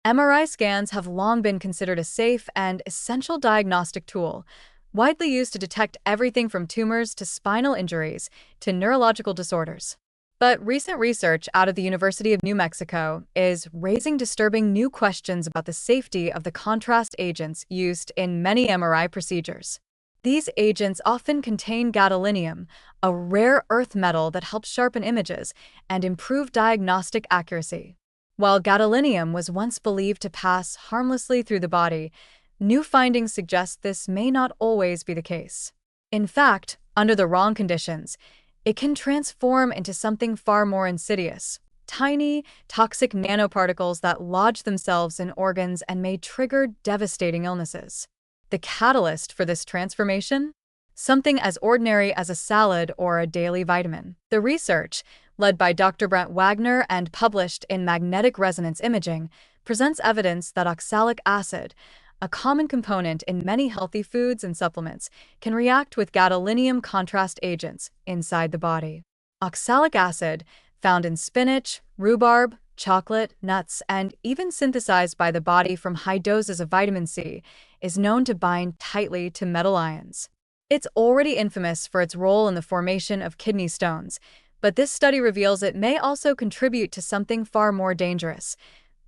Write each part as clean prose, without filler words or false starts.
MRI scans have long been considered a safe and essential diagnostic tool, widely used to detect everything from tumors to spinal injuries to neurological disorders. But recent research out of the University of New Mexico is raising disturbing new questions about the safety of the contrast agents used in many MRI procedures. These agents often contain gadolinium, a rare earth metal that helps sharpen images and improve diagnostic accuracy. While gadolinium was once believed to pass harmlessly through the body, new findings suggest this may not always be the case. In fact, under the wrong conditions, it can transform into something far more insidious: tiny, toxic nanoparticles that lodge themselves in organs and may trigger devastating illnesses. The catalyst for this transformation? Something as ordinary as a salad or a daily vitamin. The research, led by Dr. Brent Wagner and published in Magnetic Resonance Imaging, presents evidence that oxalic acid, a common component in many healthy foods and supplements, can react with gadolinium contrast agents inside the body. Oxalic acid, found in spinach, rhubarb, chocolate, nuts, and even synthesized by the body from high doses of vitamin C, is known to bind tightly to metal ions. It's already infamous for its role in the formation of kidney stones, but this study reveals it may also contribute to something far more dangerous: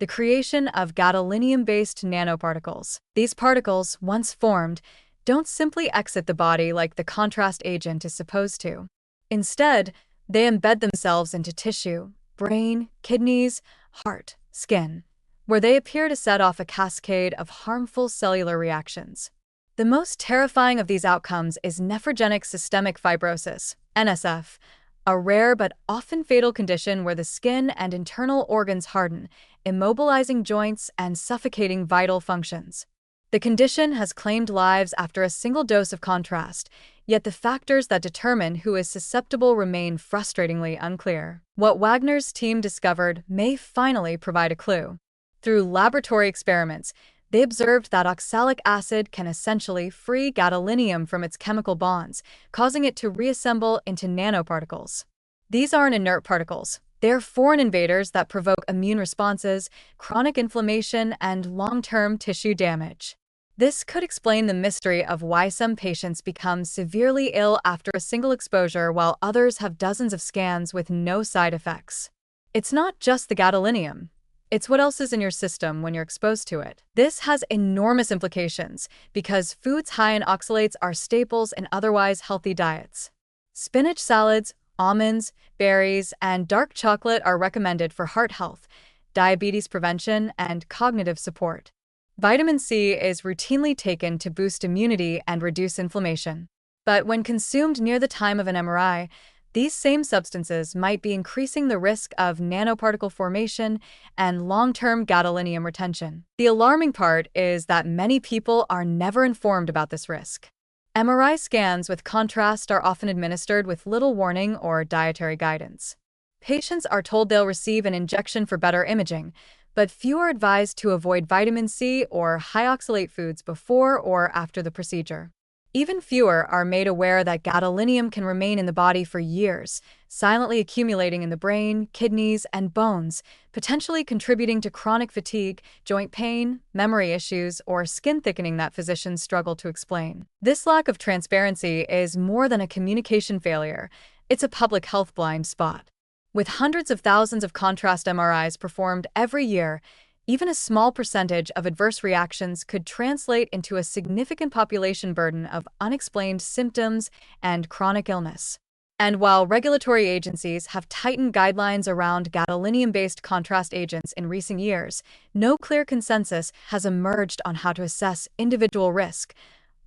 the creation of gadolinium-based nanoparticles. These particles, once formed, don't simply exit the body like the contrast agent is supposed to. Instead, they embed themselves into tissue, brain, kidneys, heart, skin, where they appear to set off a cascade of harmful cellular reactions. The most terrifying of these outcomes is nephrogenic systemic fibrosis, NSF, a rare but often fatal condition where the skin and internal organs harden, immobilizing joints and suffocating vital functions. The condition has claimed lives after a single dose of contrast, yet the factors that determine who is susceptible remain frustratingly unclear. What Wagner's team discovered may finally provide a clue. Through laboratory experiments, they observed that oxalic acid can essentially free gadolinium from its chemical bonds, causing it to reassemble into nanoparticles. These aren't inert particles. They're foreign invaders that provoke immune responses, chronic inflammation, and long-term tissue damage. This could explain the mystery of why some patients become severely ill after a single exposure while others have dozens of scans with no side effects. It's not just the gadolinium. It's what else is in your system when you're exposed to it. This has enormous implications because foods high in oxalates are staples in otherwise healthy diets. Spinach salads, almonds, berries, and dark chocolate are recommended for heart health, diabetes prevention, and cognitive support. Vitamin C is routinely taken to boost immunity and reduce inflammation. But when consumed near the time of an MRI, these same substances might be increasing the risk of nanoparticle formation and long-term gadolinium retention. The alarming part is that many people are never informed about this risk. MRI scans with contrast are often administered with little warning or dietary guidance. Patients are told they'll receive an injection for better imaging, but few are advised to avoid vitamin C or high oxalate foods before or after the procedure. Even fewer are made aware that gadolinium can remain in the body for years, silently accumulating in the brain, kidneys, and bones, potentially contributing to chronic fatigue, joint pain, memory issues, or skin thickening that physicians struggle to explain. This lack of transparency is more than a communication failure. It's a public health blind spot. With hundreds of thousands of contrast MRIs performed every year, even a small percentage of adverse reactions could translate into a significant population burden of unexplained symptoms and chronic illness. And while regulatory agencies have tightened guidelines around gadolinium-based contrast agents in recent years, no clear consensus has emerged on how to assess individual risk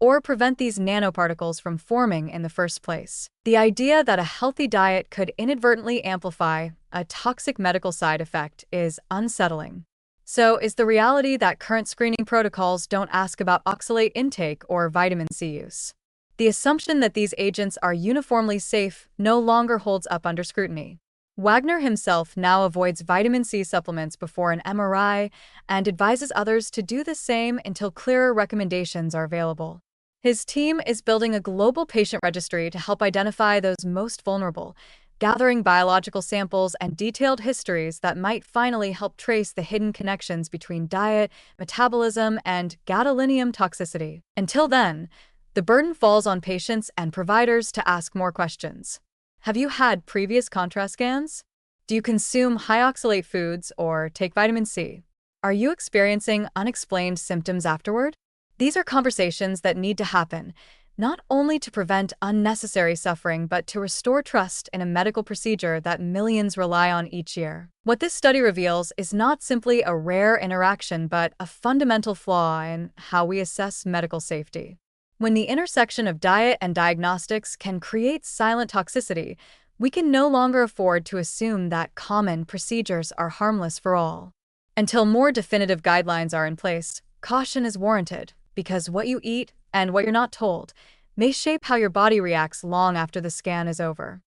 or prevent these nanoparticles from forming in the first place. The idea that a healthy diet could inadvertently amplify a toxic medical side effect is unsettling. So, is the reality that current screening protocols don't ask about oxalate intake or vitamin C use? The assumption that these agents are uniformly safe no longer holds up under scrutiny. Wagner himself now avoids vitamin C supplements before an MRI and advises others to do the same until clearer recommendations are available. His team is building a global patient registry to help identify those most vulnerable, gathering biological samples and detailed histories that might finally help trace the hidden connections between diet, metabolism, and gadolinium toxicity. Until then, the burden falls on patients and providers to ask more questions. Have you had previous contrast scans? Do you consume high oxalate foods or take vitamin C? Are you experiencing unexplained symptoms afterward? These are conversations that need to happen, not only to prevent unnecessary suffering, but to restore trust in a medical procedure that millions rely on each year. What this study reveals is not simply a rare interaction, but a fundamental flaw in how we assess medical safety. When the intersection of diet and diagnostics can create silent toxicity, we can no longer afford to assume that common procedures are harmless for all. Until more definitive guidelines are in place, caution is warranted, because what you eat and what you're not told may shape how your body reacts long after the scan is over.